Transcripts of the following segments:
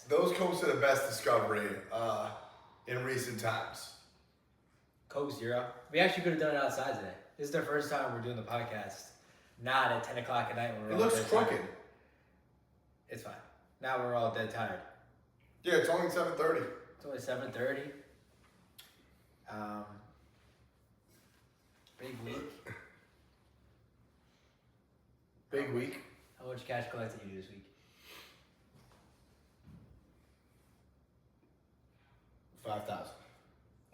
Those Cokes are the best discovery in recent times. Coke Zero. We actually could have done it outside today. This is the first time we're doing the podcast. Not at 10 o'clock at night when we're It all looks dead crooked. tired. It's fine. Now we're all dead tired. Yeah, it's only 7:30. It's only 7:30. Big week. Big week. How much cash collected you this week? 5,000.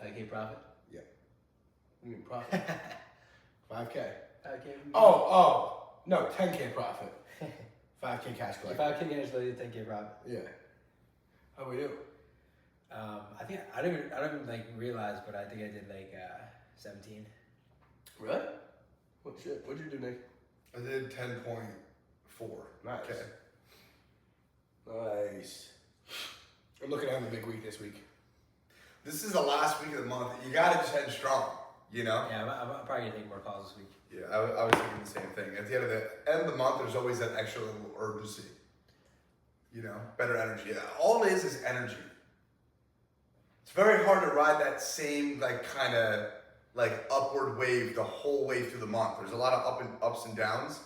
5K profit? Yeah. I mean profit. 5K. 5K? Oh, no, 10K profit. 5K cash collected. 5K cash collected, 10K profit. Yeah. How we do? I think I don't even like realize, but I think I did like 17. Really? What shit? What'd you do, Nick? I did 10.4. Nice. Okay. Nice. I'm looking at the big week this week. This is the last week of the month. You gotta just end strong, you know? Yeah, I'm probably gonna take more calls this week. Yeah, I was thinking the same thing. At the end of the month, there's always that extra little urgency. You know, better energy. Yeah, all it is energy. It's very hard to ride that same kind of upward wave the whole way through the month. There's a lot of ups and downs.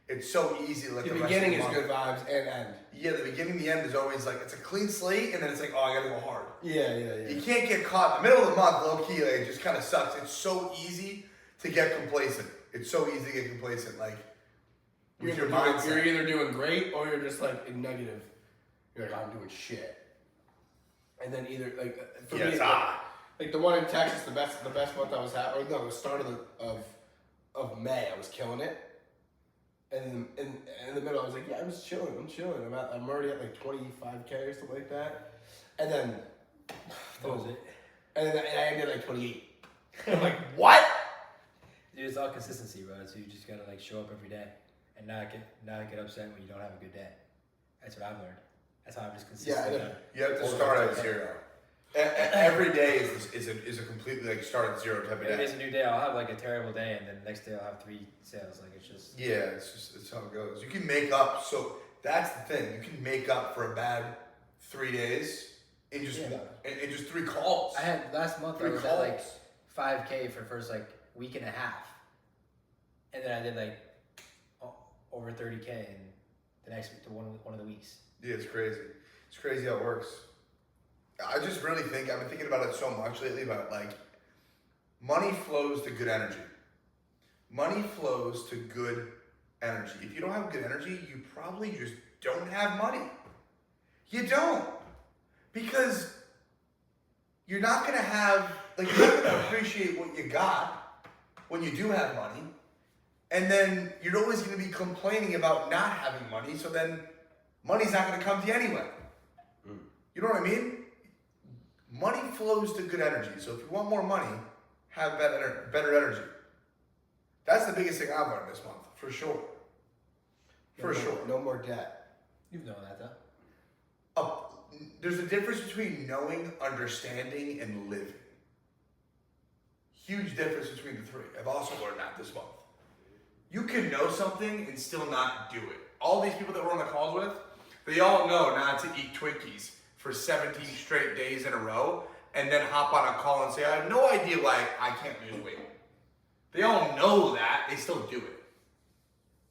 It's so easy. Like the beginning is good vibes and end. Yeah, the beginning, the end is always it's a clean slate, and then it's oh, I gotta go hard. Yeah. You can't get caught in the middle of the month, low key. It just kind of sucks. It's so easy to get complacent. It's so easy to get complacent. With your mindset. You're either doing great or you're just in negative. You're I'm doing shit. And then either for me, the one in Texas, the best month I was having, or no, the start of May, I was killing it. And in the middle, I was yeah, I'm just chilling. I'm already at 25K or something like that. And then That was it. And then I ended at 28. I'm what? Dude, it's all consistency, bro. So you just gotta show up every day and not get upset when you don't have a good day. That's what I've learned. That's how I'm just consistent. Yeah, you have to start at zero. Every day is a completely start at zero type of day. If it's a new day, I'll have a terrible day, and then the next day I'll have 3 sales. It's just it's how it goes. You can make up. So that's the thing. You can make up for a bad 3 days in just in just 3 calls. I had last month. I was at 5K for the first week and a half, and then I did over 30K in the next one of the weeks. Yeah, it's crazy. It's crazy how it works. I just really think, I've been thinking about it so much lately about money flows to good energy. Money flows to good energy. If you don't have good energy, you probably just don't have money. You don't. Because you're not going to have, you're not going to appreciate what you got when you do have money. And then you're always going to be complaining about not having money, so then money's not going to come to you anyway. You know what I mean? Money flows to good energy. So if you want more money, have better energy. That's the biggest thing I've learned this month, for sure. Sure. No more debt. You've known that, though. There's a difference between knowing, understanding, and living. Huge difference between the 3. I've also learned that this month. You can know something and still not do it. All these people that we're on the calls with, they all know not to eat Twinkies for 17 straight days in a row and then hop on a call and say, I have no idea why I can't lose weight. They all know that, they still do it.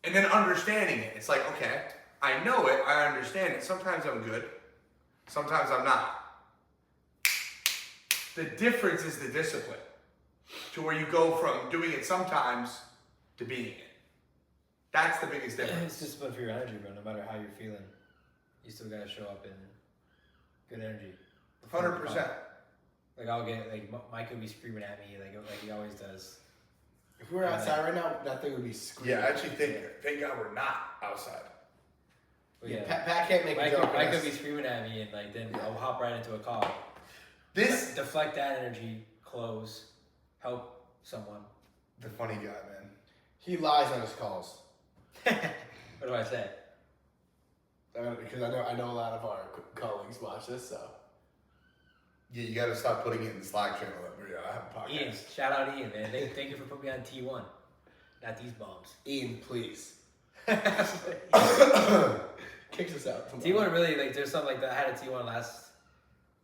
And then understanding it, it's okay, I know it, I understand it. Sometimes I'm good, sometimes I'm not. The difference is the discipline to where you go from doing it sometimes to being it. That's the biggest difference. It's discipline for your energy, bro. No matter how you're feeling, you still gotta show up in good energy. 100%. I'll get Mike will be screaming at me like he always does. If we were outside right now, that thing would be screaming. Yeah, I actually thank God we're not outside. But yeah, Pat can't make a joke. Mike will be screaming at me, and then I'll hop right into a call. Deflect that energy, close, help someone. The funny guy, man. He lies on his calls. What do I say? Because I know a lot of our colleagues watch this, so. Yeah, you got to stop putting it in the Slack channel. I have a podcast. Ian, shout out Ian, man. Thank you for putting me on T1. Not these bombs. Ian, please. kicks us out. T1 really, like, there's something like that. I had a T1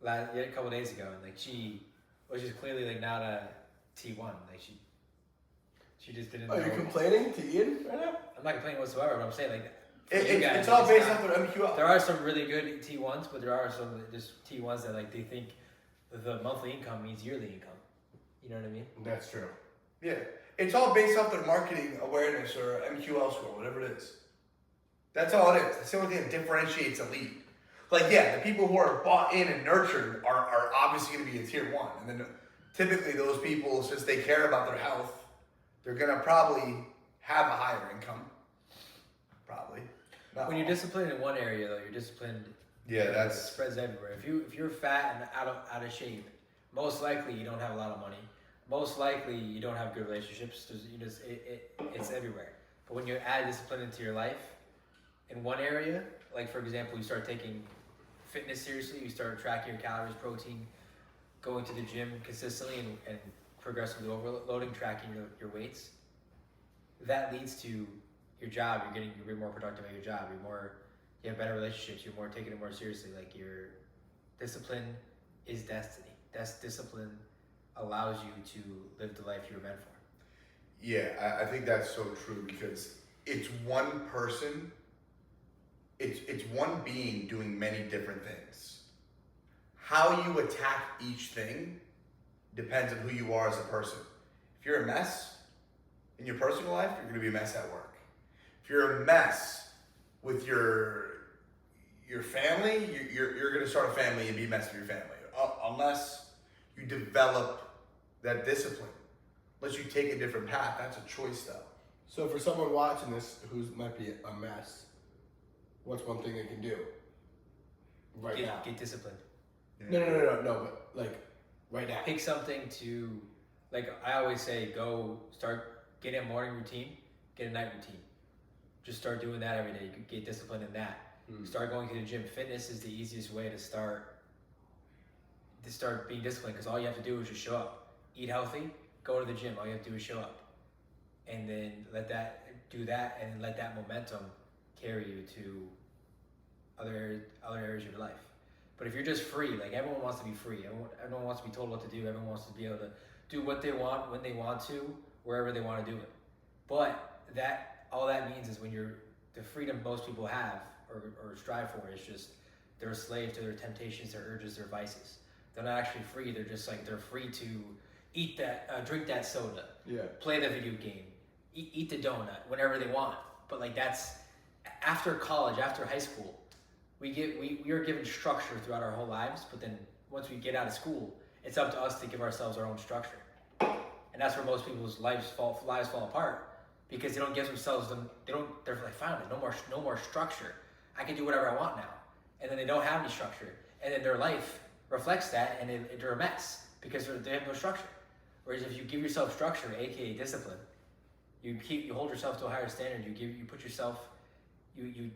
a couple days ago, and like she was just clearly like not a T1. Like she just didn't. Oh, know. you're complaining to Ian right now? I'm not complaining whatsoever, but I'm saying like It's all based off their MQL. There are some really good T1s, but there are some just T1s that like they think the monthly income means yearly income. You know what I mean? That's true. Yeah, it's all based off their marketing awareness or MQL score, whatever it is. That's all it is. That's the only thing that differentiates a lead. Like, yeah, the people who are bought in and nurtured are obviously going to be in tier 1. And then typically those people, since they care about their health, they're going to probably have a higher income. Probably. When you're disciplined in one area, though, you're disciplined. Yeah, it that's spreads everywhere. If you're fat and out of shape, most likely you don't have a lot of money. Most likely you don't have good relationships. It's everywhere. But when you add discipline into your life, in one area, like for example, you start taking fitness seriously, you start tracking your calories, protein, going to the gym consistently and progressively overloading, tracking your weights, that leads to your job. You're more productive at your job. You have better relationships. You're more taking it more seriously. Like your discipline is destiny. That's discipline allows you to live the life you were meant for. Yeah, I think that's so true because it's one person. It's one being doing many different things. How you attack each thing depends on who you are as a person. If you're a mess in your personal life, you're going to be a mess at work. If you're a mess with your family, you're going to start a family and be a mess with your family. Unless you develop that discipline. Unless you take a different path, that's a choice though. So for someone watching this who might be a mess, what's one thing they can do right now? Get disciplined. No, but like right now. Pick something to, like I always say, go start getting a morning routine, get a night routine. Just start doing that every day. You can get disciplined in that. Start going to the gym. Fitness is the easiest way to start being disciplined because all you have to do is just show up. Eat healthy, go to the gym. All you have to do is show up. And then let that momentum carry you to other areas of your life. But if you're just free, like everyone wants to be free. Everyone wants to be told what to do. Everyone wants to be able to do what they want, when they want to, wherever they want to do it. But all that means is when the freedom most people have or strive for is just they're a slave to their temptations, their urges, their vices. They're not actually free. They're just like they're free to eat that, drink that soda, play the video game, eat the donut whenever they want. But like that's after college, after high school, we are given structure throughout our whole lives. But then once we get out of school, it's up to us to give ourselves our own structure. And that's where most people's lives fall apart because they don't give themselves they're like founded no more structure. I can do whatever I want now, and then they don't have any structure, and then their life reflects that, and they're a mess because they have no structure. Whereas if you give yourself structure, aka discipline, you hold yourself to a higher standard. You put yourself, you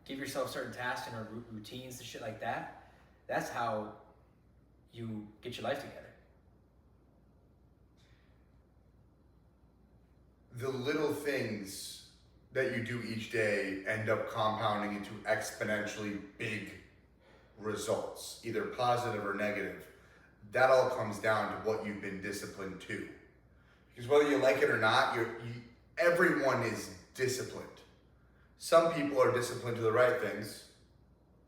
give yourself certain tasks and routines and shit like that. That's how you get your life together. The little things that you do each day end up compounding into exponentially big results, either positive or negative. That all comes down to what you've been disciplined to. Because whether you like it or not, everyone is disciplined. Some people are disciplined to the right things,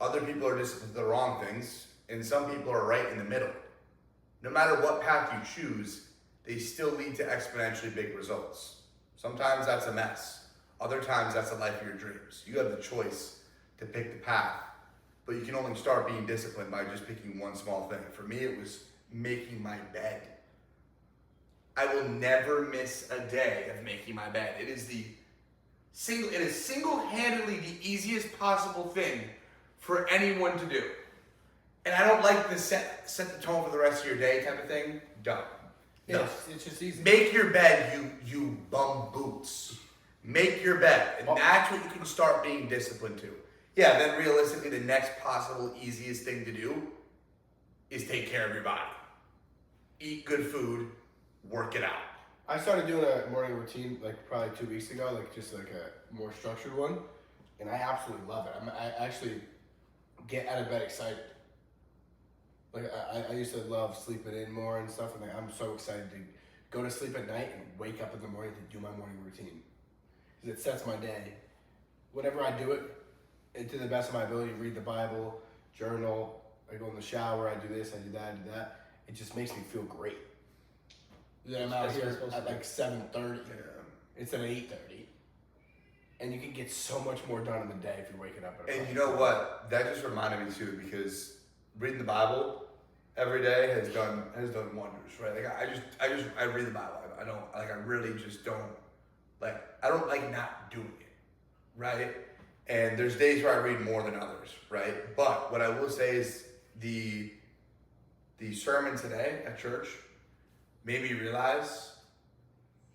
other people are disciplined to the wrong things, and some people are right in the middle. No matter what path you choose, they still lead to exponentially big results. Sometimes that's a mess. Other times that's the life of your dreams. You have the choice to pick the path, but you can only start being disciplined by just picking one small thing. For me, it was making my bed. I will never miss a day of making my bed. It is single-handedly the easiest possible thing for anyone to do. And I don't like the set the tone for the rest of your day type of thing. Done. No. It's just easy. Make your bed, you bum boots. Make your bed. And that's what you can start being disciplined to. Yeah, then realistically, the next possible easiest thing to do is take care of your body. Eat good food, work it out. I started doing a morning routine like probably 2 weeks ago, like just like a more structured one. and I absolutely love it. I actually get out of bed excited. Like I used to love sleeping in more and stuff, and I'm so excited to go to sleep at night and wake up in the morning to do my morning routine. Because it sets my day. Whenever I do it, to the best of my ability, read the Bible, journal, I go in the shower, I do this, I do that, I do that. It just makes me feel great. Then I'm out That's what it's here supposed at to be. like 7:30 instead of 8:30. And you can get so much more done in the day if you're waking up at a And you know what? That just reminded me too, because reading the Bible every day has done wonders, right? Like I read the Bible. I really just don't I don't like not doing it, right? And there's days where I read more than others, right? But what I will say is the sermon today at church made me realize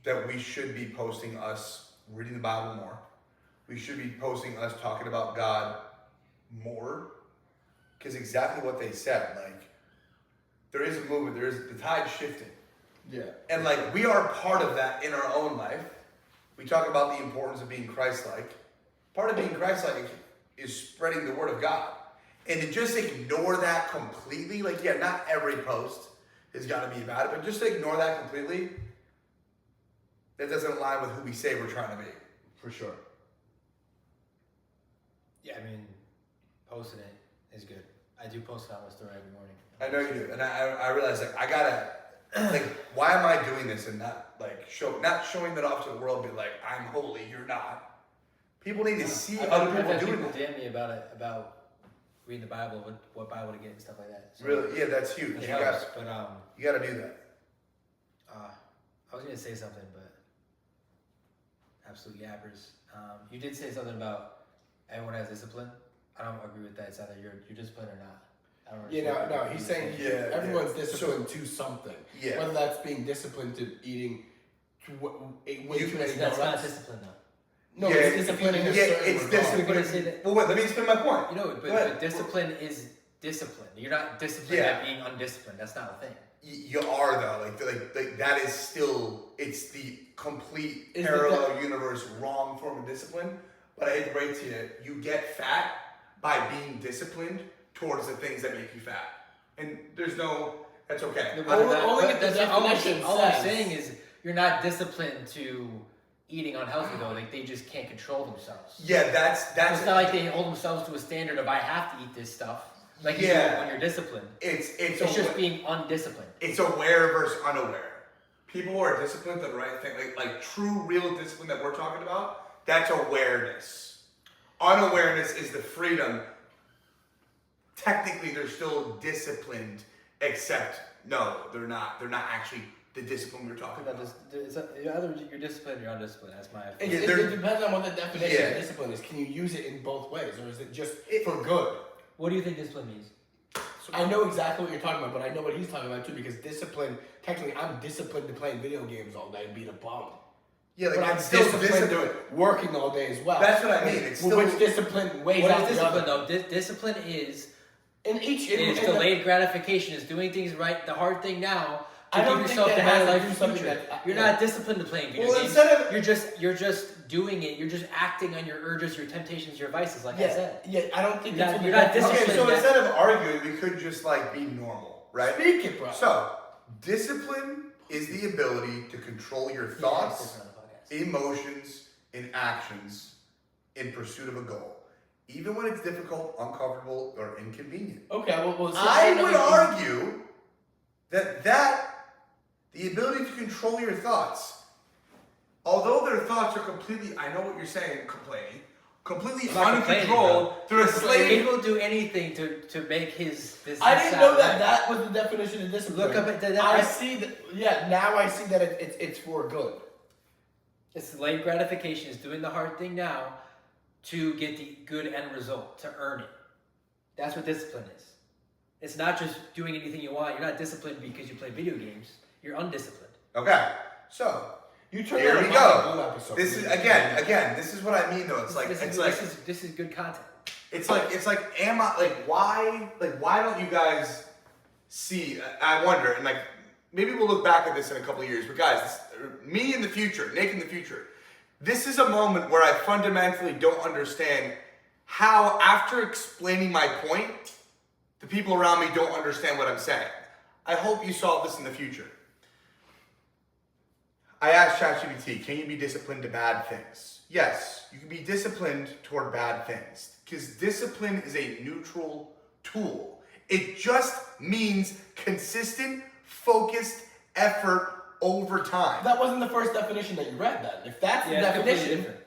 that we should be posting us reading the Bible more. We should be posting us talking about God more. Because exactly what they said, there is a movement, the tide's shifting. Yeah. And we are part of that in our own life. We talk about the importance of being Christ-like. Part of being Christ-like is spreading the word of God. And to just ignore that completely, not every post has got to be about it, but just to ignore that completely, that doesn't align with who we say we're trying to be. For sure. Yeah, I mean, posting it is good. I do post it on my story every morning. I know you do, and I realize I gotta why am I doing this and not showing that off to the world? Be like, I'm holy, you're not. People need to see other people doing people that. DM me about reading the Bible, what Bible to get and stuff like that. So Really, yeah, that's huge. it You helps, gotta but do that. I was gonna say something, but absolute yappers. You did say something about everyone has discipline. I don't agree with that. It's either you're disciplined or not. I don't Yeah, understand. no, he's saying Yeah, everyone's yeah. disciplined to something. Yeah. Whether that's being disciplined to eating way too many That's not donuts. discipline though. No, Yeah, it's discipline in a certain it's regard. discipline. But I say that- Well, wait, let me explain my point. You know, Go ahead. but discipline is discipline. You're not disciplined Yeah. at being undisciplined. That's not a thing. You are though, like that is still, it's the complete Is parallel universe wrong form of discipline. But I hate to break to you, you get fat by being disciplined towards the things that make you fat, and that's okay. Only if the definition all I'm says- saying is you're not disciplined to eating unhealthy though. Like they just can't control themselves. Yeah, that's It's not like they hold themselves to a standard of I have to eat this stuff. Like you do Yeah. when you're disciplined. it's just being undisciplined. It's aware versus unaware. People who are disciplined to the right thing, like true, real discipline that we're talking about, that's awareness. Unawareness is the freedom. Technically, they're still disciplined, except no, they're not. They're not actually the discipline we're talking about. Either you're disciplined or you're undisciplined. That's my It, Yeah, it depends on what the definition Yeah. of discipline is. Can you use it in both ways, or is it just for good? What do you think discipline means? I know exactly what you're talking about, but I know what he's talking about too, because discipline, technically, I'm disciplined to playing video games all day and being a bum. Yeah, But I'm it's still disciplined discipline. to working all day as well. That's what I mean. It's still Which discipline weighs What out is the discipline other. though? Discipline is In delayed gratification. Is doing things right. The hard thing now. To I don't give think yourself that the has best to life do in something future. that- You're yeah. not disciplined to playing video Well, games. instead of- you're just doing it. You're just acting on your urges, your temptations, your vices. Like I said. Yeah, I don't think You're that's not- what you're the not definition- Okay, so Discipline that- instead of arguing, we could just be normal, right? Speak it, bro. So, discipline is the ability to control your thoughts, Discipline on the podcast. emotions, and actions in pursuit of a goal, even when it's difficult, uncomfortable, or inconvenient. Okay, well see, I know would you- argue that the ability to control your thoughts, although their thoughts are completely, I know what you're saying, completely I'm not complaining, uncontrolled, they're a slave. He will do anything to make this. I didn't know that right. that was the definition of discipline. Look up at that. I see that. Yeah, now I see that it's for good. It's delayed gratification. Is doing the hard thing now to get the good end result, to earn it. That's what discipline is. It's not just doing anything you want. You're not disciplined because you play video games. You're undisciplined. Okay, so You turn here on we a go. Bible episode. This is again. This is what I mean, though. It's like This is good content. It's like am I why don't you guys see? I wonder, and maybe we'll look back at this in a couple of years. But guys, me in the future, Nick in the future, This is a moment where I fundamentally don't understand how, after explaining my point, the people around me don't understand what I'm saying. I hope you solve this in the future. I asked ChatGPT, can you be disciplined to bad things? Yes, you can be disciplined toward bad things because discipline is a neutral tool. It just means consistent, focused effort over time. That wasn't the first definition that you read then. If that's the it's completely definition, different.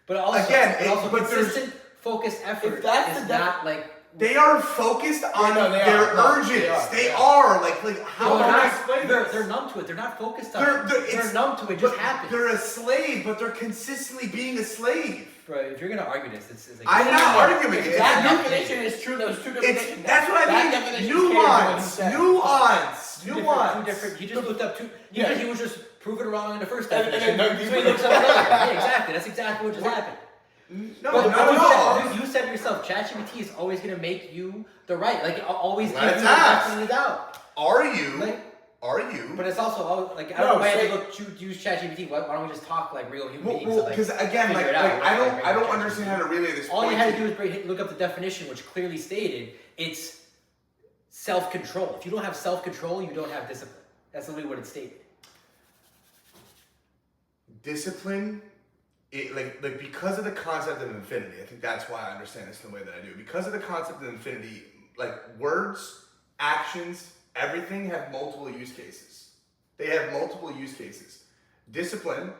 But also, Again, but consistent, focused effort if that's is the not like. They are focused on no, they their are. No, urges. they are. They are like how No, do they're I not. explain They're, this? they're numb to it. They're not focused on it. They're They're numb to it. It just happens. They're a slave, but they're consistently being a slave. Bro, if you're gonna argue this, it's like I'm not arguing it. if that definition is true, those two definitions. That's what I that mean. definition carries what he said. Nuance. two different. He just looked up two. He was just proven wrong in the first And definition. then So he looks up another. Yeah, exactly. That's exactly what just happened. No, But not at all. you said yourself, ChatGPT is always gonna make you the right. Like always give you Let's the ask. benefit of the doubt. Are you? Like, Are you? but it's also like I No, don't know why say- I use ChatGPT. Why don't we just talk like real human beings? Well, and, because again, figure like it out, I right? don't understand how to relay this. All point you had to to do is look up the definition, which clearly stated it's self-control. If you don't have self-control, you don't have discipline. That's literally what it stated. Discipline. Like because of the concept of infinity, I think that's why I understand this in the way that I do. Because of the concept of infinity, like words, actions, everything have multiple use cases. They have multiple use cases. Discipline,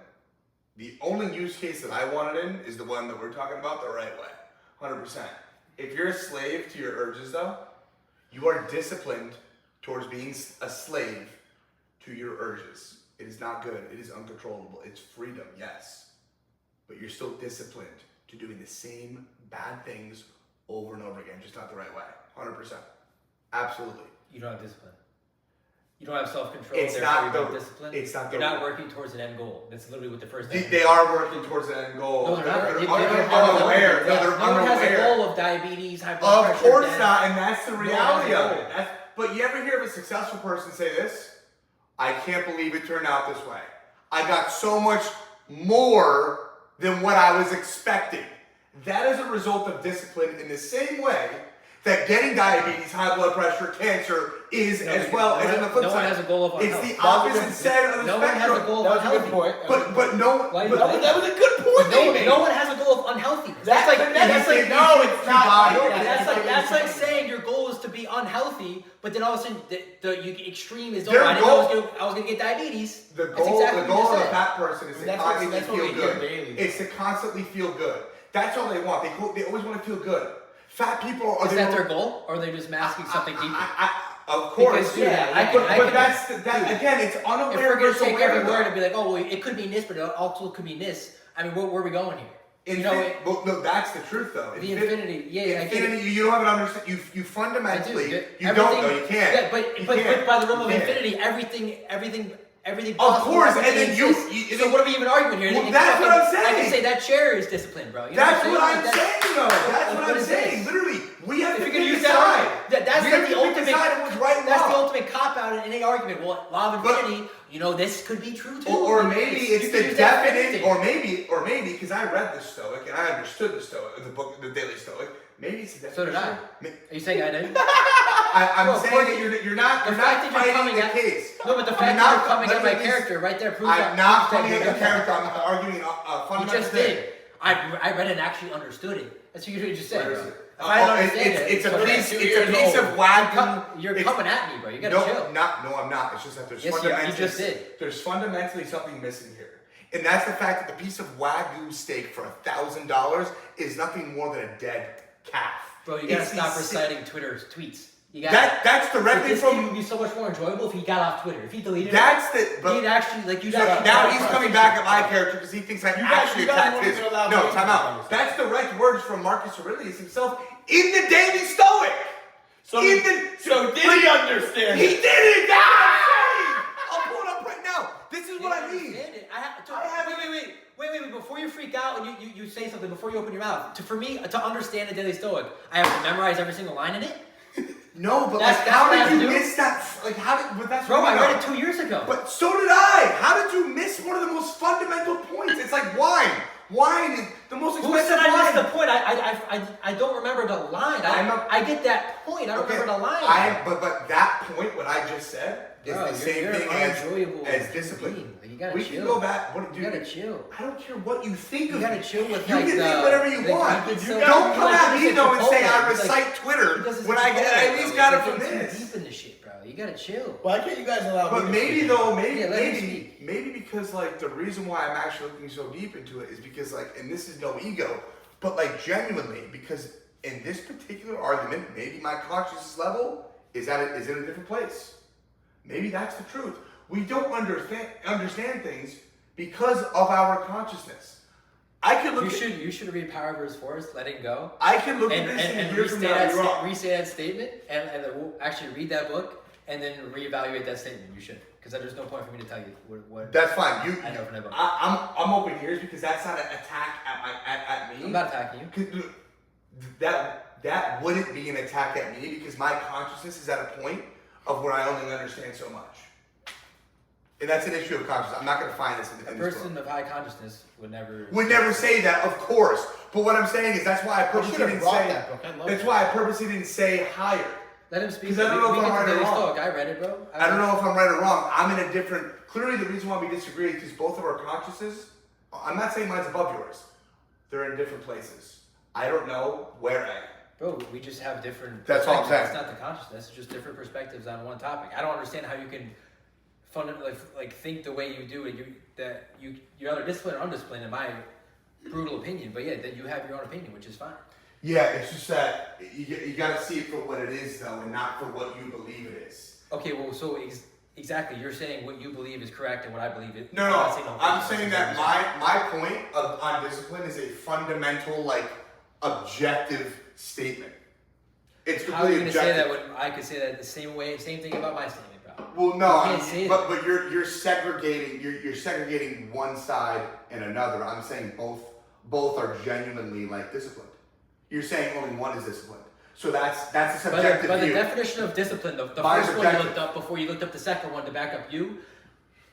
the only use case that I want it in is the one that we're talking about the right way, 100%. If you're a slave to your urges though, you are disciplined towards being a slave to your urges. It is not good. It is uncontrollable. It's freedom, yes. But you're still disciplined to doing the same bad things over and over again, just not the right way. 100%. Absolutely. You don't have discipline. You don't have self-control. It's therefore not you don't the- have discipline. it's not You're the- not working towards an end goal. That's literally what the first. They are working towards an end goal. No, they're not. They're They're unaware. No, they're no one has a unaware. goal of diabetes, high blood Of pressure. course death. not, and that's the No one reality has a of goal. it. But you ever hear of a successful person say this? I can't believe it turned out this way. I got so much more than what I was expecting. That is a result of discipline in the same way that getting diabetes, high blood pressure, cancer is as well as in the flip No one side. has a goal of It's unhealth. the opposite side of the No one has a spectrum. goal That of was a good unhealthy. point. But no, Why but you- That was a good point. No one has a goal of unhealthiness. That's like like- that's like no, it's not. No, Yeah, that's like saying your goal is to be unhealthy, but then all of a sudden the extreme is Their I didn't goal- know I was gonna get diabetes. the That's goal, exactly the what goal you of said. that person is to That's constantly what feel we good. hear daily. It's to constantly feel good. That's all they want. They always want to feel good. Fat people are. Is that their goal, or are they just masking something deeper? Of course, Because, yeah, I but, can- but that's that again. It's If unaware we're gonna versus take aware. every though. word and be like, oh, well, it could be this, but it also could be this. I mean, where are we going here? You know, well, no, that's the truth though. the infinity. Yeah, I get it. Infinity. You don't have an understand. You fundamentally. I do. You don't know. You can't. Yeah, but You but can't. by the realm of You can't. infinity, everything. Of possible, course, and everything then you. exists. So what are we even arguing here? Well, It's that's what fucking- I'm saying. I can say that chair is disciplined, bro. You know That's what what I'm I'm saying? saying, though. That's what I'm it saying. is. Literally, we have If to you're gonna pick use a that side. argument, that's We like have the to pick a ultimate. side of what's right and That's the wrong. ultimate cop out in any argument. Well, law of But- infinity. You know, this could be true too. Or maybe You it's can the use that for definite, anything. or maybe because I read the Stoic and I understood the Stoic, the book, the Daily Stoic. Maybe it's the So did I. definition. Are you saying I did? I'm Well, of saying course- that you're not The fact that you're fighting coming the at case. No, but the You're fact not- that you're coming let at me my just- character right there proves I'm that. not proves coming that at you're your character. different. I'm arguing a You fundamental just thing. did. I read it and actually understood it. That's what you just said. Where Bro. is If it? I don't Oh, understand it, it's a so piece. two It's a years piece old. of wagyu. You're it's- coming at me, bro. You gotta No, chill. no, I'm not. It's just that there's Yes, you fundamentally just did. there's fundamentally something missing here, and that's the fact that the piece of wagyu steak for $1,000 is nothing more than a dead calf. Bro, you gotta It's stop the- reciting Twitter's tweets. You gotta. That's directly This game would from. be so much more enjoyable if he got off Twitter. If he deleted That's it, the. But he'd actually like you. so actually now got he's a coming back at my character because he thinks I You guys- actually you guys attacked won't his. even allow No, me time to out. conversation. That's direct words from Marcus Aurelius himself in the Daily Stoic. So, In the- so did he understand He it? did it. That's what I'm saying. I'll pull it up right now. This is what I mean. understand it. I have- Wait. Before you freak out and you say something, before you open your mouth, for me to understand the Daily Stoic, I have to memorize every single line in it. No, but That's- like, that's how what I did have you to do. miss that? Like, how did? But that's Bro, what I know. read it 2 years ago. But so did I. How did you miss one of the most fundamental points? It's like wine. Wine, the most Who expensive said I missed the wine. point? I don't remember the line. I get that point. I don't remember the line. But that point, what I just said, is Bro, the same you're thing unenjoyable as discipline. being. Like, you gotta We chill. can go back. What, You gotta chill. I don't care what you think You of gotta me. chill with You like can the, think whatever you like, want. you can You so- don't come like, at me he's though a and say I Chipotle. He's recite like- Twitter Because it's when a I get. Chipotle, I at least bro. got it Like, from you're too this. deep in the shit, bro. You gotta chill. Why can't you guys allow But me to maybe speak? though, Yeah, let him speak. maybe because like the reason why I'm actually looking so deep into it is because like, and this is no ego, but like genuinely, because in this particular argument, maybe my consciousness level is in a different place. Maybe that's the truth. We don't understand things because of our consciousness. I could look. You should read Power versus Force, letting go. I can look And at this and, and hear from restate now you're wrong. that statement, and we'll actually read that book, and then reevaluate that statement. You should, because there's no point for me to tell you what That's fine. I know from that book. I'm open ears because that's not an attack at me. I'm not attacking you. That wouldn't be an attack at me because my consciousness is at a point of where I only understand so much. And that's an issue of consciousness. I'm not going to find this in A this person book. of high consciousness would never say that, of course. But what I'm saying is that's why I purposely should have didn't brought say that book. I love That's that. why I purposely didn't say higher. Let him speak. 'Cause I don't know if I'm right or wrong. Stoic. I read it, bro. I don't know if I'm right or wrong. I'm in a different. Clearly, the reason why we disagree is because both of our consciousnesses. I'm not saying mine's above yours. They're in different places. I don't know where I am. Bro, we just have different. That's all I'm perspectives. saying. It's not the consciousness. It's just different perspectives on one topic. I don't understand how you can fundamentally like think the way you do it. You're either disciplined or undisciplined, in my brutal opinion. But yeah, that you have your own opinion, which is fine. Yeah, it's just that you got to see it for what it is, though, and not for what you believe it is. Okay, well, so exactly, you're saying what you believe is correct and what I believe is. No, I'm saying that my point on discipline is a fundamental, like, objective statement. It's How are you completely gonna say objective. that when I could say that the same way, same thing about my statement, bro? Well, no, You can't say but you're segregating. You're segregating one side and another. I'm saying both are genuinely like disciplined. You're saying only one is disciplined. So that's a subjective But the view. definition of discipline, the Mine's first one you objective. looked up before you looked up the second one to back up you,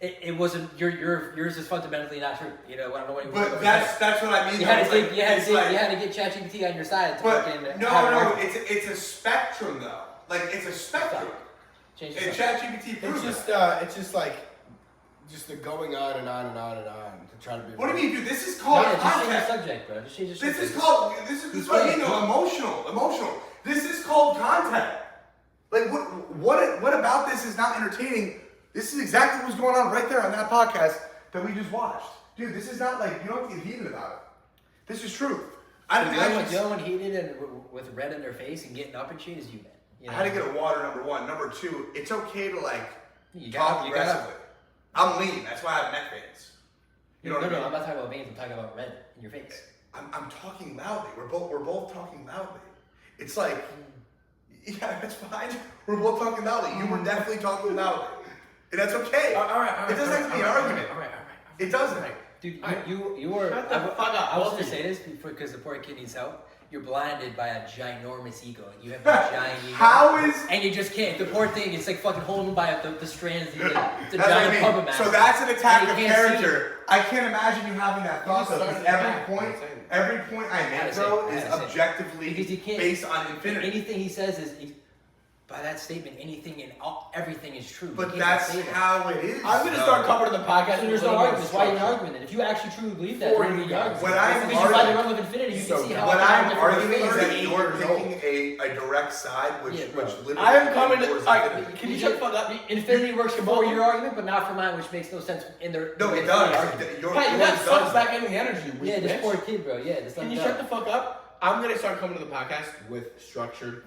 it wasn't yours is fundamentally not true. You know, I don't know what you. But that's what I mean. You had to though. take, you had to get ChatGPT on your side to But fucking have an no, argument. it's a spectrum though. Like it's a spectrum. Change the And subject. ChatGPT proves It's that. just like the going on and on and on and on to try to be. What do you mean, dude? This is called Yeah, just change the content. subject, bro. Just change the subject. This is what I mean though. Emotional. This is called content. Like what about this is not entertaining? This is exactly what's going on right there on that podcast that we just watched. Dude, this is not like you don't get heated about it. This is truth. I The only one heated and with red in their face and getting up and shit is you, man. You I know? had to get a water, number one. Number two, it's okay to like You talk gotta- aggressively. I'm lean. That's why I have neck veins. You know no, what I mean? I'm not talking about veins. I'm talking about red in your face. I'm talking loudly. We're both talking loudly. It's like, yeah, that's fine. We're both talking loudly. You were definitely talking loudly, and that's okay. All right. It doesn't have to be an argument. All right. It doesn't. Dude, Alright. you were. Shut the fuck up, I was both gonna of say this because the poor kid needs help. You're blinded by a ginormous ego. Like you have a giant ego. How is And you just can't. The poor thing, it's like fucking holding by the strands. It's a that's what giant I puppet mean? master. So that's an attack And of you can't see character. I can't imagine you having that thought though, because started every point I had make to though say it. is I had to say it. objectively Because you can't- based on infinity. Anything he says is by that statement. Anything and everything is true. But You can't that's say that. how it is. I'm gonna though. start covering the podcast. So and there's we're no gonna argument. That's why you're structure. arguing it. If you actually truly believe that, For then you you're guys. arguing. What I'm Because you find the arguing- realm of infinity, you So can see how. What how I'm different arguing it is that 38 you're years old. taking a direct side, which Yeah, bro. literally. I am coming to. ignores Alright, infinity. can you shut the fuck up? Infinity works for your argument, but not for mine, which makes no sense in their. No, the it way does. they argue. Yours Pat, you got does. sucks back into the energy. You Yeah, weak this bitch. poor kid, bro. Yeah, this. Can you shut the fuck up? I'm gonna start coming to the podcast with structured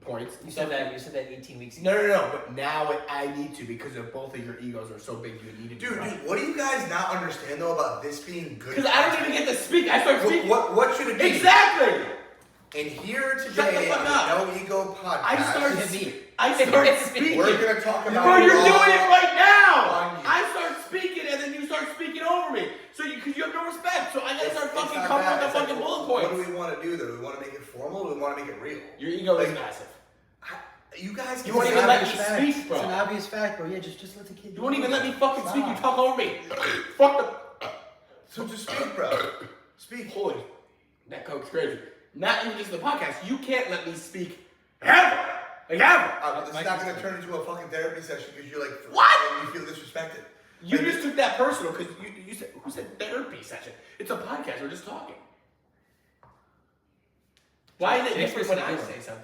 points. You said that. You said that 18 weeks ago. No. But now I need to because of both of your egos are so big. You need to. Dude, what do you guys not understand though about this being good? Because I don't even get to speak. I start speaking. What should it be? Exactly. And here Shut today the fuck on the up. No Ego podcast, I start Hit me. speaking. I start speaking. we're gonna talk about. Bro, you're raw doing it right now. on you. I start speaking and then you start speaking over me. So because you have no respect. So I gotta start It's fucking not coming bad. with the It's like, fucking bullet What points. do we want to do though? Do we want to make it formal? Or do we want to make it real? Your ego is Like, massive. You guys You can won't say even that. let me speak, bro. It's an obvious fact, bro. Yeah, just let the kid. You won't even let me fucking speak. You Stop. talk over me. Fuck the. So just speak, bro. Speak. Holy, that coke's crazy. Not even just the podcast. You can't let me speak ever. Like ever. This is not going to turn into a fucking therapy session because you're like, what? You feel disrespected. You just took that personal because you said, who said therapy session? It's a podcast. We're just talking. Why is it different when I say something?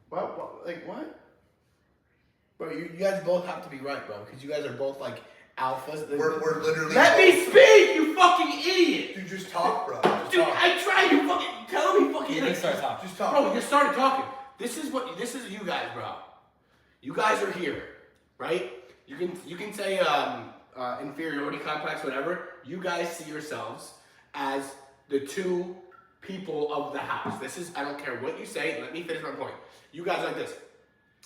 Well, like what? Bro, you guys both have to be right, bro, because you guys are both like alphas. We're literally. Let me speak, you fucking idiot! Dude, just talk, bro. Just Dude, talk. I tried. You fucking tell me, fucking. You start talking. Just talk. Bro, you started talking. This is you guys, bro. You guys are here, right? You can say inferiority complex, whatever. You guys see yourselves as the two people of the house. This is, I don't care what you say. Let me finish my point. You guys are like this.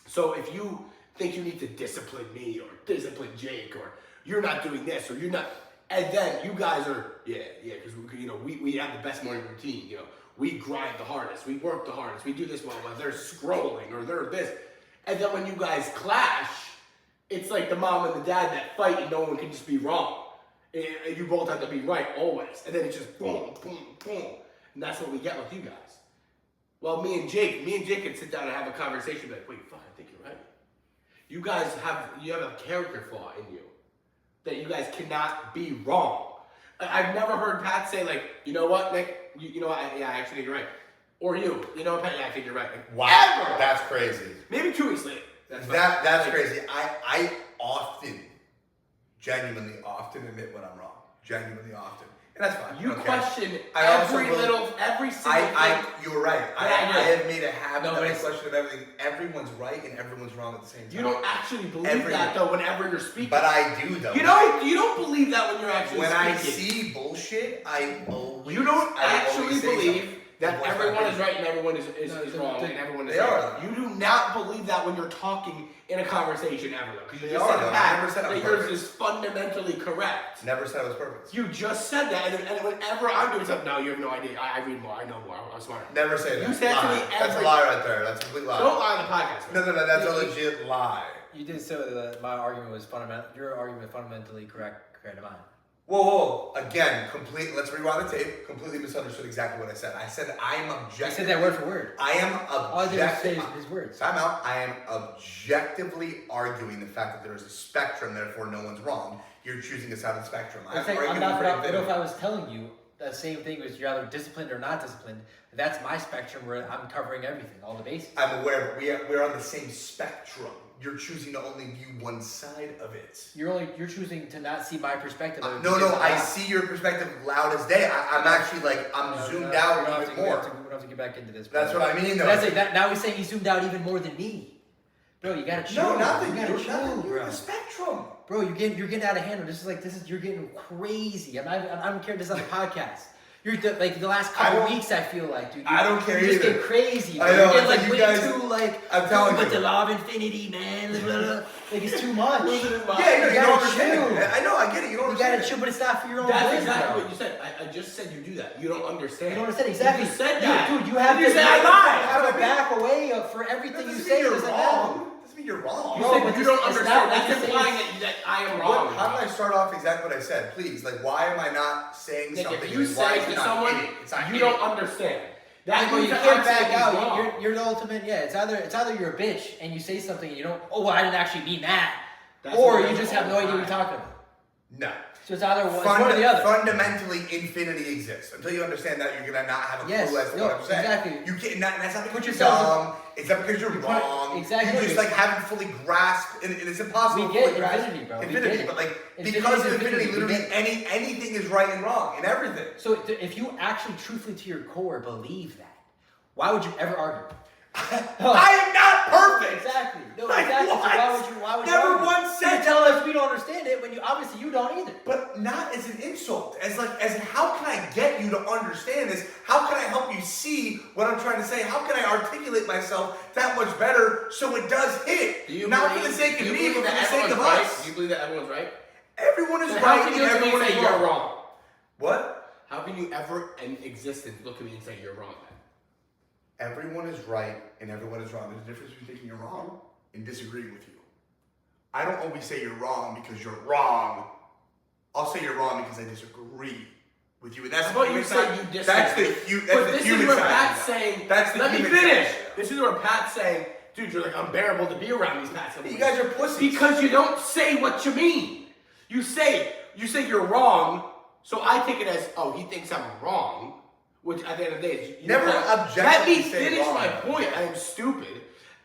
So if you think you need to discipline me or discipline Jake or you're not doing this or you're not, and then you guys are because we have the best morning routine. We grind the hardest, we work the hardest, we do this while they're scrolling or they're this, and then when you guys clash, it's like the mom and the dad that fight and no one can just be wrong. And you both have to be right always, and then it's just boom, boom, boom, and that's what we get with you guys. Well, me and Jake can sit down and have a conversation, like, wait, fuck, I think you're right. You guys have a character flaw in you that you guys cannot be wrong. I've never heard Pat say like, you know what, Nick, you know what, I actually think you're right. Or you know what, Pat, I think you're right. Like, Wow, ever. that's crazy. Maybe 2 weeks later. That's crazy. I often, genuinely often admit when I'm wrong. Genuinely often. And that's fine. You question every every single thing. You're right. I have made a habit of question of everything. Everyone's right and everyone's wrong at the same time. You don't actually believe that though whenever you're speaking. But I do though. You don't believe that when you're actually when speaking. I see bullshit, I always. You don't actually believe something. that everyone is right and everyone is wrong and everyone is right. You do not believe that when you're talking in a conversation ever though. Because you just said that yours is fundamentally correct. Never said it was perfect. You just said that, and whenever I'm doing something, no, you have no idea. I read more, I know more, I'm smarter. Never say that. You said to me That's a lie right there. That's a complete lie. Don't lie on the podcast. No, that's a legit lie. You did say that my argument was fundamental. Your argument fundamentally correct compared to mine. Whoa. Again, let's rewind the tape. Completely misunderstood exactly what I said. I said I am objective. I said that word for word. I am All I did was say objective. his words. Time out. I am objectively arguing the fact that there is a spectrum, therefore no one's wrong. You're choosing a side of the spectrum. I'm not. What if I was telling you the same thing was you're either disciplined or not disciplined? That's my spectrum where I'm covering everything, all the bases. I'm aware, but we're on the same spectrum. You're choosing to only view one side of it. You're choosing to not see my perspective. No, I see your perspective loud as day. I'm actually like zoomed out even more. We don't have to get back into this. That's what I mean, though. Now he's saying he's zoomed out even more than me. Bro, you gotta chill. No, nothing. You gotta chill, You're bro. in the spectrum. Bro, you're getting out of hand. You're getting crazy. I don't care. This is on a podcast. You're the last couple weeks. I feel like, dude. I don't care You're just either. getting crazy. Bro. I know. You're getting, like like you way guys. too like. I'm telling With you. the law of infinity, man. Like it's too much. Yeah, you you gotta don't understand. chill. I know. I get it. You don't You gotta understand. chill, but it's not for your own That's good, exactly bro. what you said. I just said you do that. You don't understand. You don't understand exactly. You just said that. Dude, you have You to. said I lied. You have to back away for everything you say. You're Doesn't wrong. matter. Doesn't mean you're wrong. You No, said but you this- don't it's understand. not That's what you implying say. that I am wrong. How did I start off exactly what I said? Please, like, why am I not saying Nick, something? if you Why say is it to not someone, hitting? It's not you hitting. don't understand. That That you means that can't I'm back saying out. he's wrong. You're the ultimate. Yeah, it's either you're a bitch and you say something and you don't. Oh, well, I didn't actually mean that. That's Or what you just have no idea what you're talking about. No. So it's either one or the other. Fundamentally, infinity exists. Until you understand that, you're gonna not have a clue as to what I'm saying. Exactly. You can't. That's not because Put you're yourself dumb. It's not because you're wrong. Exactly. You just like haven't fully grasped, and it's impossible We to get fully grasp infinity, bro. We infinity, get it. but like Infinity because is of infinity, infinity. We literally get anything is right and wrong in everything. So if you actually, truthfully to your core, believe that, why would you ever argue? I am not perfect. Exactly. No, Like exactly. what? So why would you Never argue? once You're said. telling us we don't understand it when you obviously you don't either. But not as an insult, as in how can I get you to understand this? How can I help you see what I'm trying to say? How can I articulate myself that much better so it does hit? Not for the sake of me, but for the sake of us. Do you believe that everyone's right? Everyone is So right how can and you look at me everyone and is say you're wrong. wrong? What? How can you ever in existence look at me and say you're wrong then? Everyone is right and everyone is wrong. There's a difference between thinking you're wrong and disagreeing with you. I don't always say you're wrong because you're wrong I'll say you're wrong because I disagree with you. And that's How about the you human say side. you disagree? That's But the this human is where side. Pat's saying, That's the let me human finish. side. This is where Pat's saying, dude, you're like unbearable to be around these Pats. You guys are pussies. Because you don't say what you mean. You say you're wrong, so I take it as, oh, he thinks I'm wrong, which at the end of the day is... you Never know, objectively let me say finish wrong. my point. I am stupid.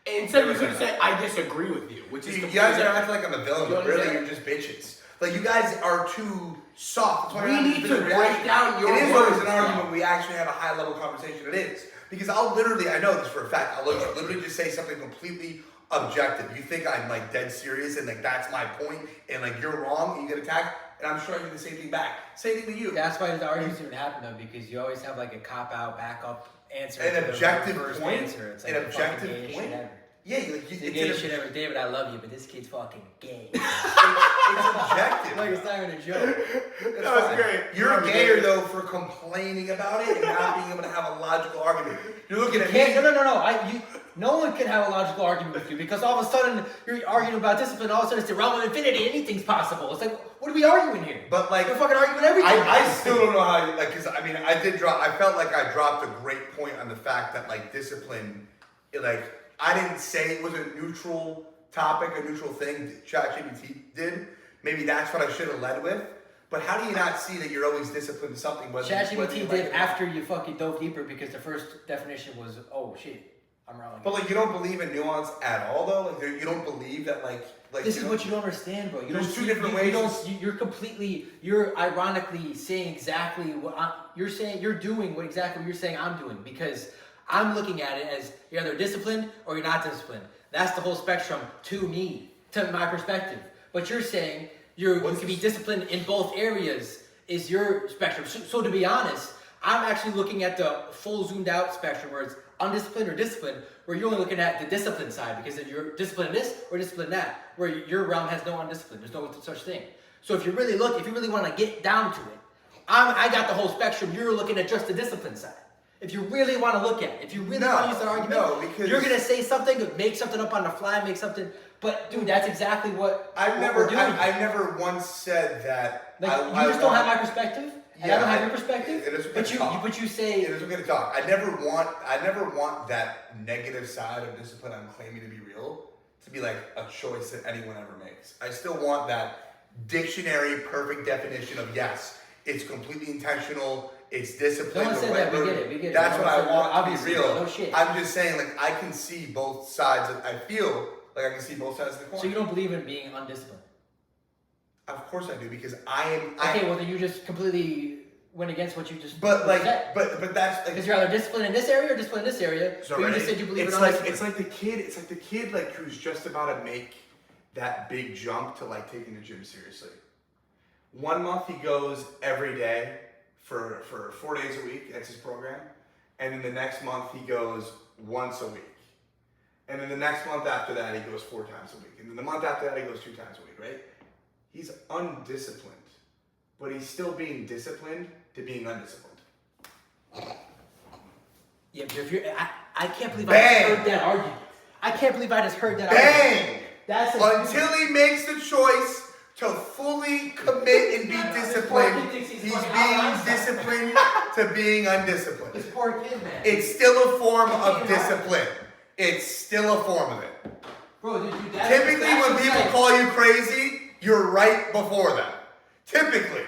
And instead you Never could have say said, I disagree with you, which is You completely guys are different. acting like I'm a villain, You but really understand? you're just bitches. Like, you guys are too soft. That's why We you're having need this to reaction. break down your It is words always an now. argument. We actually have a high level conversation. It is. Because I'll literally, I know this for a fact, I'll literally just say something completely objective. You think I'm like dead serious and like that's my point and like you're wrong and you get attacked and I'm sure I do the same thing back. Same thing to you. That's why the arguments even happen though, because you always have like a cop out, backup answer. An to the objective first point? Answer. It's An like the fucking objective gayest point? shit ever. Yeah, like It's the gayest shit ever. David, I love you, but this kid's fucking gay. it's objective. Like it's not even a joke. That's That was fine. great. You're gayer though for complaining about it and not being able to have a logical argument. You're looking at me. No. No one can have a logical argument with you because all of a sudden you're arguing about discipline. All of a sudden it's the realm of infinity. Anything's possible. It's like, what are we arguing here? But like, We're fucking arguing everything. I still don't know how you like, because I mean I felt like I dropped a great point on the fact that like discipline, like I didn't say it was a neutral topic, a neutral thing. ChatGPT did. Maybe that's what I should have led with. But how do you not see that you're always disciplined in something? whether you ChatGPT like did it or not? after you fucking dove deeper because the first definition was, oh shit, I'm wrong. But like you don't believe in nuance at all though. Like you don't believe that like This is what you don't understand, bro. You There's don't two see- different you, ways. You're ironically saying exactly what you're saying. You're doing what exactly what you're saying I'm doing because I'm looking at it as you're either disciplined or you're not disciplined. That's the whole spectrum to me, to my perspective. But you're saying you can be disciplined in both areas is your spectrum. So to be honest, I'm actually looking at the full zoomed out spectrum where it's undisciplined or disciplined, where you're only looking at the disciplined side because if you're disciplined in this or disciplined in that, where your realm has no undiscipline. There's no such thing. So if you really want to get down to it, I got the whole spectrum. You're looking at just the discipline side. If you really want to look at it, if you really want to use the argument, because you're going to say something, make something up on the fly, make something. But dude, that's exactly what we're doing. I've never once said that. Like, you just don't have my perspective, and I don't have your perspective. It is okay but to you, talk. but you say It is okay to talk. I never want that negative side of discipline I'm claiming to be real to be like a choice that anyone ever makes. I still want that dictionary perfect definition of yes, it's completely intentional. It's discipline. No one said that. We get it. That's No what one I said want that. to be Obviously, real. no shit. I'm just saying, like, I can see both sides. I feel like I can see both sides of the coin. so you don't believe in being undisciplined. Of course I do, because I am. Okay, well then you just completely went against what you just. But like, said. but that's like. Because you're either disciplined in this area or disciplined in this area. So but you ready? just said you believe it's in like undisciplined. it's like the kid. It's like the kid like who's just about to make that big jump to like taking the gym seriously. 1 month he goes every day for 4 days a week. That's his program. And then the next month he goes once a week. And then the next month after that he goes 4 times a week. And then the month after that he goes 2 times a week. Right? He's undisciplined, but he's still being disciplined to being undisciplined. Yeah, but if you're, I can't believe I Bang! just heard that argument. I can't believe I just heard that Bang! argument. That's Until he makes the choice to fully commit and be disciplined, This poor kid thinks he's fucking being Albert Einstein. disciplined to being undisciplined. This poor kid, man. It's still a form of Fucking discipline. It's still a form of it. Bro, dude, that's, Typically, that's when just people like- call you crazy, you're right before them. Typically.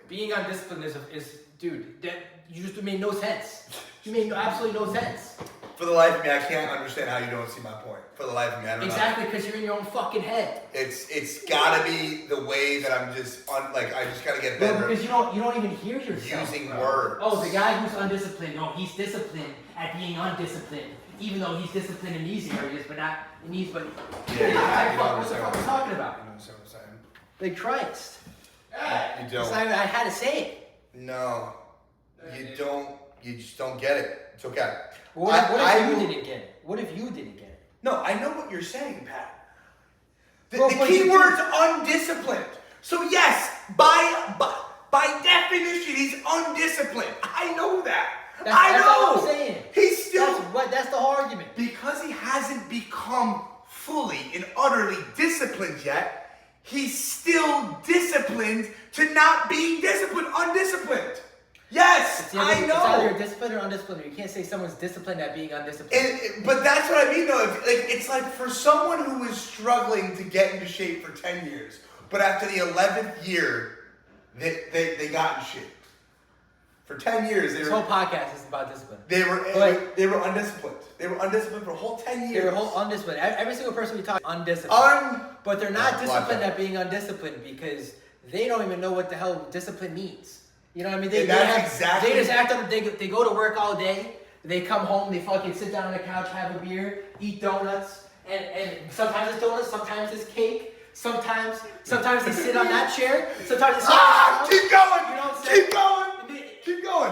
being undisciplined is dude, that you just made no sense. You made absolutely no sense. For the life of me, I can't understand how you don't see my point. For the life of me, I don't know. Exactly, because you're in your own fucking head. It's gotta be the way that I'm just I just gotta get Bro, better. because you don't even hear yourself. Using bro. words. Oh, the guy who's undisciplined. No, he's disciplined at being undisciplined, even though he's disciplined in these areas, but not in these. But Yeah, you don't what the understand fuck are we talking about? You know what I'm saying? Like Christ. You It's don't. not even, I had to say it. No, you don't. You just don't get it. It's okay. What if you will- didn't get it? What if you didn't get it? No, I know what you're saying, Pat. The Bro, but key you- word's undisciplined. So yes, by definition, he's undisciplined. I know that. I That's know. all I'm saying. He's still That's the whole argument. because he hasn't become fully and utterly disciplined yet. he's still disciplined to not being disciplined, undisciplined. Yes, I know. It's either you're disciplined or undisciplined. You can't say someone's disciplined at being undisciplined. But that's what I mean, though. It's like for someone who was struggling to get into shape for 10 years, but after the 11th year, they got in shape. For 10 years, this whole podcast is about discipline. They were undisciplined. They were undisciplined for a whole 10 years. They were undisciplined. Every single person we talk undisciplined. But they're not disciplined like at being undisciplined because they don't even know what the hell discipline means. You know what I mean? They just act on. They go to work all day. They come home. They fucking sit down on the couch, have a beer, eat donuts, and sometimes it's donuts, sometimes it's cake. Sometimes they sit on that chair. Sometimes they sit on keep going. You know what I'm saying? Keep going.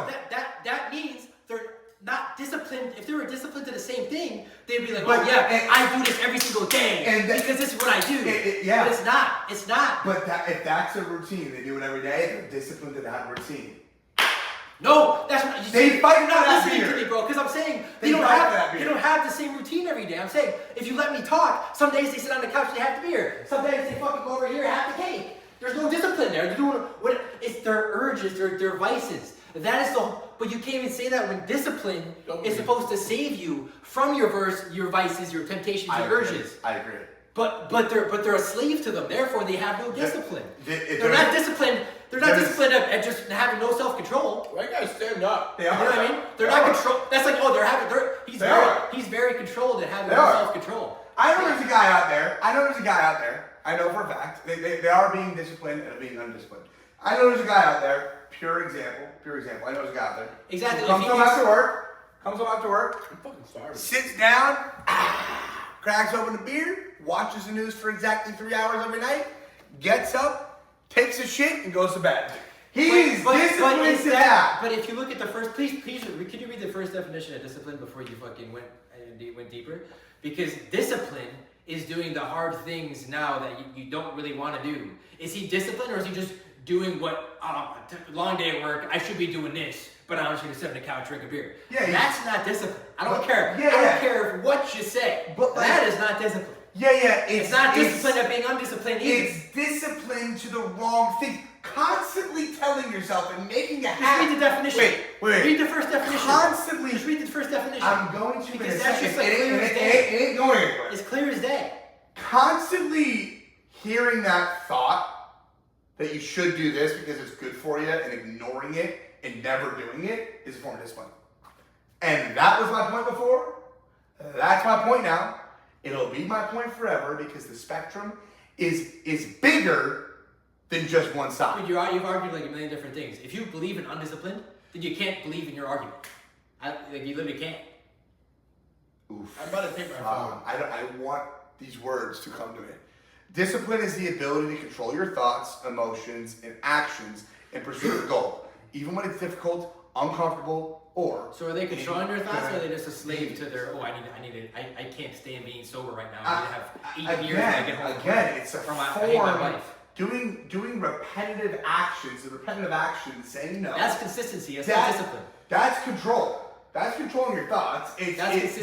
That means they're not disciplined. If they were disciplined to the same thing, they'd be like, I do this every single day because this is what I do. But it's not. It's not. But if that's a routine, they do it every day. They're disciplined to that routine. No, that's what you they fight. You're not listening to me, bro. Because I'm saying they don't have the same routine every day. I'm saying if you let me talk, some days they sit on the couch, they have the beer. Some days they fucking go over here, have the cake. There's no discipline there. They're doing what? It's their urges, their vices. That is but you can't even say that when discipline is supposed to save you from your vices, your temptations, your urges. I agree. But they're a slave to them. Therefore, they have no discipline. They're not disciplined. They're not disciplined at just having no self-control. Why you guys stand up? They are. You know what I mean? They're not controlled. That's like he's very controlled at having no self-control. I know there's a guy out there. I know for a fact. They are being disciplined and being undisciplined. I know there's a guy out there. Pure example. I know there's a guy out there. Exactly. Comes home after work. I'm fucking starving. Sits down. Cracks open a beer. Watches the news for exactly 3 hours every night. Gets up. Takes a shit and goes to bed. He's disciplined to that. But if you look at the first, please, could you read the first definition of discipline before you fucking went deeper? Because discipline is doing the hard things now that you don't really want to do. Is he disciplined or is he just doing what, long day at work, I should be doing this, but I'm just going to sit on the couch, drink a beer. That's not discipline. I don't care. I don't care what you say. But that is not discipline. It's not discipline at being undisciplined either. It's discipline to the wrong thing. Constantly telling yourself and making a habit. Just read the definition. Wait. Read the first definition. Constantly. Just read the first definition. I'm going to. Because that's just like clear as day. It ain't going anywhere. It's clear as day. Constantly hearing that thought that you should do this because it's good for you and ignoring it and never doing it is a form of discipline. And that was my point before. That's my point now. It'll be my point forever because the spectrum is bigger than just one side. Dude, you've argued like a million different things. If you believe in undisciplined, then you can't believe in your argument. You literally can't. Oof. I'm about to take my phone. I want these words to come to me. Discipline is the ability to control your thoughts, emotions, and actions in pursuit of a goal, even when it's difficult, uncomfortable, or. So are they controlling your thoughts, or are they just a slave to their? I can't stand being sober right now. I need to have 8 years when I get home. Again, it's a I hate my form. life. Doing repetitive actions, saying no. That's consistency. That's not discipline. That's control. That's controlling your thoughts.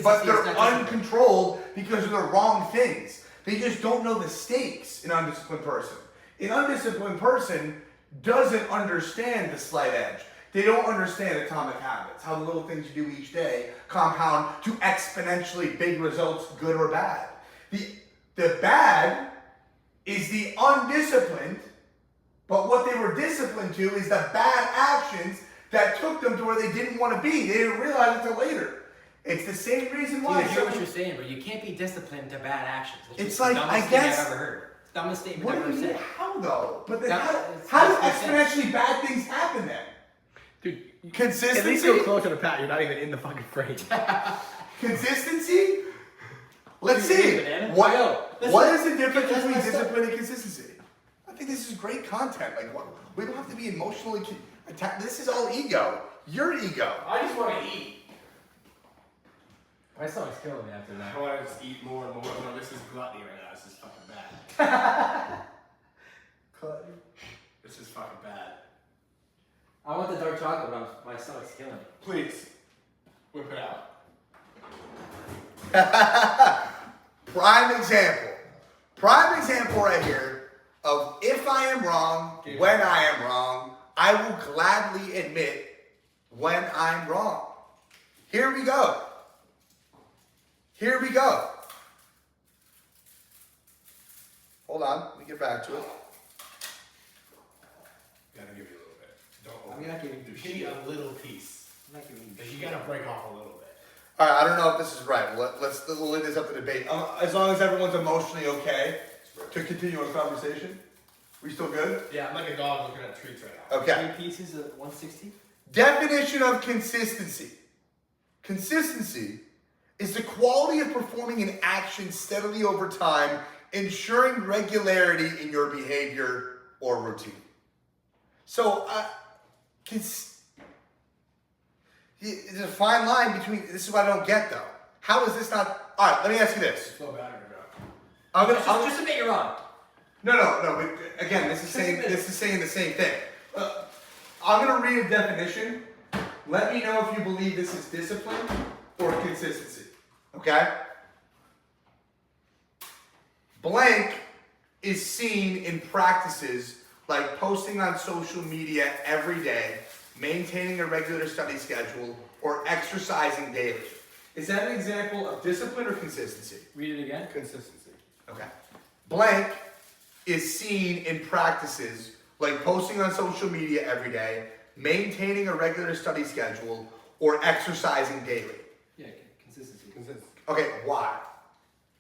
But they're uncontrolled because of the wrong things. They just don't know the stakes. An undisciplined person. An undisciplined person doesn't understand the slight edge. They don't understand atomic habits, how the little things you do each day compound to exponentially big results, good or bad. The bad is the undisciplined, but what they were disciplined to is the bad actions that took them to where they didn't want to be. They didn't realize it until later. It's the same reason why. I hear what you're saying, but you can't be disciplined to bad actions. It's like, I guess. I've ever heard. Dumbest statement I've ever said. How though? But then how do exponentially bad things happen then? Dude, consistency. At least go closer to Pat. You're not even in the fucking frame. Consistency. Let's see. What is the difference between discipline and consistency? I think this is great content. Like, we don't have to be emotionally attacked. This is all ego. Your ego. I just want to eat. My stomach's killing me after that. I want to just eat more and more. No, this is gluttony right now. This is fucking bad. Gluttony. This is fucking bad. I want the dark chocolate, but my stomach's killing me. Please, whip it out. Prime example right here of if I am wrong, when I am wrong, I will gladly admit when I'm wrong. Here we go. Here we go. Hold on, let me get back to it. Gotta give you a little bit. Don't I'm not giving you Give you a little piece. I'm not giving you But shit. you gotta break off a little bit. All right, I don't know if this is right. We'll leave this up to debate. As long as everyone's emotionally okay to continue a conversation, we still good? Yeah, I'm like a dog looking at treats right now. Okay. 3 pieces of 160? Definition of consistency. Consistency is the quality of performing an action steadily over time, ensuring regularity in your behavior or routine. So, there's a fine line between. This is what I don't get though. How is this not? All right, let me ask you this. Slow battery, bro. Just admit you're wrong. No. Again, this is saying the same thing. I'm gonna read a definition. Let me know if you believe this is discipline or consistency. Okay? Blank is seen in practices like posting on social media every day, maintaining a regular study schedule, or exercising daily. Is that an example of discipline or consistency? Read it again. Consistency. Okay. Blank is seen in practices like posting on social media every day, maintaining a regular study schedule, or exercising daily. Yeah, consistency. Okay, why?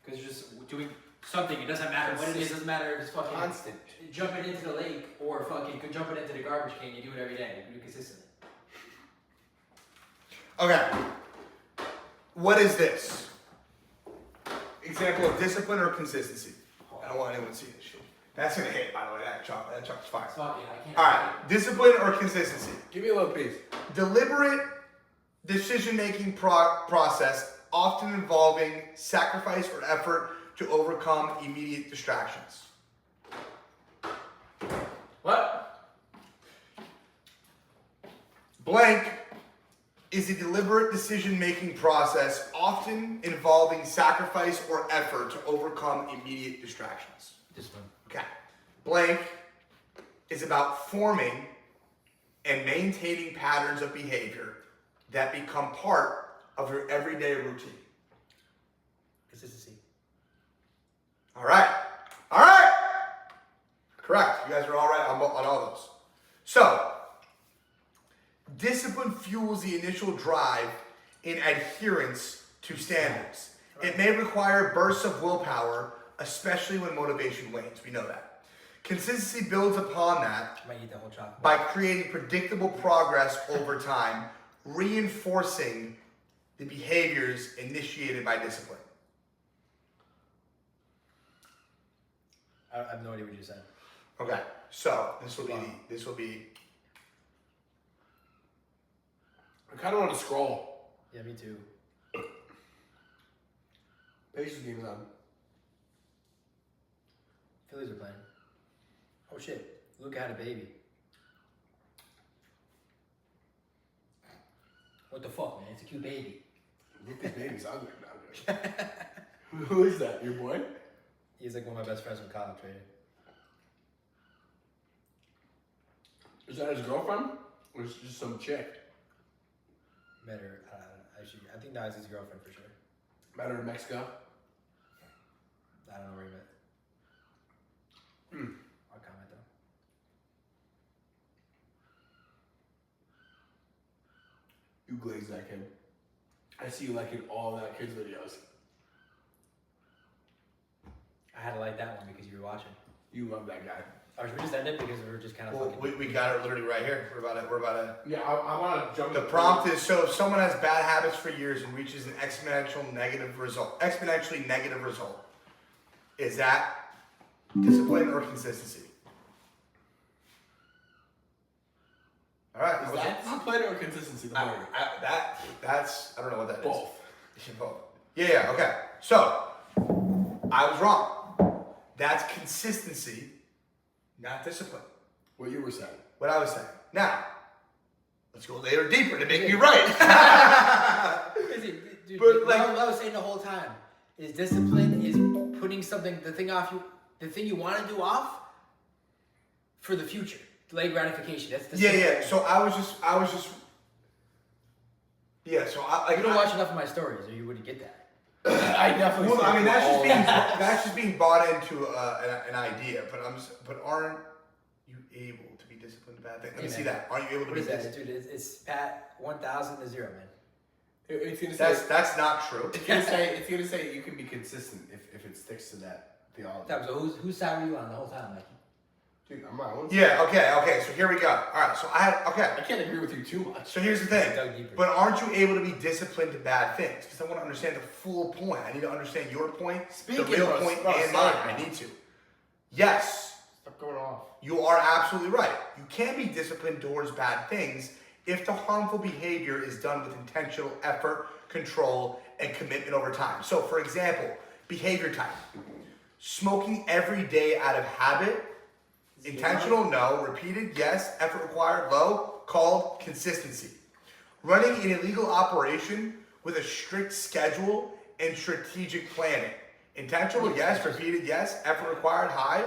Because you're just doing something. It doesn't matter what it is. It doesn't matter. It's fucking Constant. jumping into the lake or fucking jumping into the garbage can. You do it every day. You do it consistently. Okay. What is this? Example of discipline or consistency? I don't want anyone to see this shit. That's gonna hit, by the way. That chuck's fire. Fuck it. I can't. All right. Discipline or consistency? Give me a little piece. Deliberate decision-making process, often involving sacrifice or effort to overcome immediate distractions. What? Blank is a deliberate decision-making process, often involving sacrifice or effort to overcome immediate distractions. Discipline. Okay. Blank is about forming and maintaining patterns of behavior that become part of your everyday routine. Consistency. All right. All right. Correct. You guys are all right on all those. So, discipline fuels the initial drive in adherence to standards. It may require bursts of willpower, especially when motivation wanes. We know that. Consistency builds upon that I might eat the whole chocolate. by creating predictable progress over time, reinforcing the behaviors initiated by discipline. I have no idea what you said. Okay, so this will be. I kind of want to scroll. Yeah, me too. Patience game's on. Phillies are playing. Oh shit. Luca had a baby. What the fuck, man? It's a cute baby. Lucas baby's ugly. No, I'm good. Who is that? Your boy? He's like one of my best friends from college, right? Is that his girlfriend? Or is it just some chick? Met her. Actually, I think that was his girlfriend for sure. Met her in Mexico? I don't know where he met. I'll comment though. You glaze that kid. I see you liking all that kid's videos. I had to like that one because you were watching. You love that guy. Or should we just end it because we were just kind of Well, fucking... we got it literally right here. We're about to. Yeah, I want to jump. The prompt is: so if someone has bad habits for years and reaches an exponentially negative result, is that discipline or consistency? All right. Is that discipline or consistency? The burger? That's I don't know what that is. Both. Both. Yeah. Okay. So I was wrong. That's consistency, not discipline. What you were saying. What I was saying. Now, let's go a layer deeper to make me right. Dude, But, what like- I was saying the whole time is discipline is putting something, the thing you want to do off for the future. Delayed gratification. That's the Yeah. So I was just. Yeah. So you don't watch enough of my stories, or you wouldn't get that. I definitely. Well, I mean, that's that's just being bought into an idea. But aren't you able to be disciplined about that? Let me see that. Are you able to What be is that, disciplined? dude? It's Pat 1,000 to 0, man. It's gonna say That's not true. it's gonna say you can be consistent if it sticks to that theology. So whose side were you on the whole time, Mikey? Dude, I'm my own. Yeah. Okay. So here we go. All right. So I can't agree with you too much. So here's the thing. Dug deeper. But aren't you able to be disciplined to bad things? Because I want to understand the full point. I need to understand your point, the real point, and mine. I need to. Yes, Stop going off. you are absolutely right. You can be disciplined towards bad things if the harmful behavior is done with intentional effort, control, and commitment over time. So, for example, behavior type. Smoking every day out of habit. Intentional, no. Repeated, yes. Effort required, low. Called consistency. Running an illegal operation with a strict schedule and strategic planning. Intentional, yes. Repeated, yes. Effort required, high.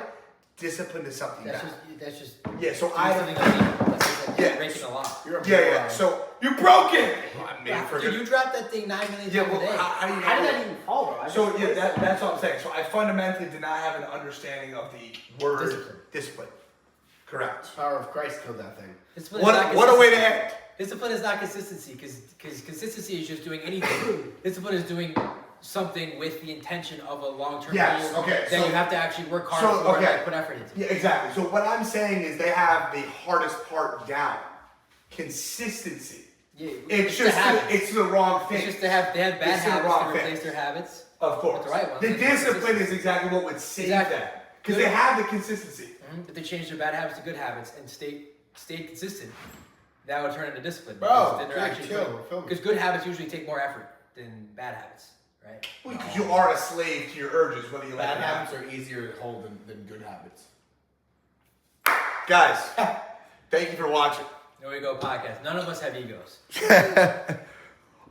Discipline is something bad. That's just. Yeah, so You're breaking a lot. Yeah. So You're broken. Dude, you dropped that thing 9 million Yeah, times well, a day. how do you How know? did that even fall, bro? So yeah, that's what I'm saying. So I fundamentally did not have an understanding of the word discipline. Correct. Power of Christ killed that thing. Discipline is not What a way to consistency. end. Discipline is not consistency, because consistency is just doing anything. Discipline is doing something with the intention of a long-term Yes, goal okay, that so- you have to actually work hard so, for okay. and put effort into. Yeah, exactly. So what I'm saying is they have the hardest part down. Consistency. Yeah, It's the just habits. it's the wrong thing. It's just they have bad It's the habits wrong to thing. replace their habits. Of course. With the right ones. The It's discipline consistency. is exactly what would save Exactly. that. Because they have the consistency. If they change their bad habits to good habits and stay consistent, that would turn into discipline. Bro, Then they're chill, actually chill, we're filming. because good habits usually take more effort than bad habits, right? Because you are a slave to your urges, whether you like it Bad or not. habits are easier to hold than good habits. Guys, thank you for watching. There we go, podcast. None of us have egos.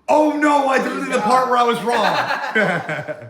Oh no, I deleted the part where I was wrong.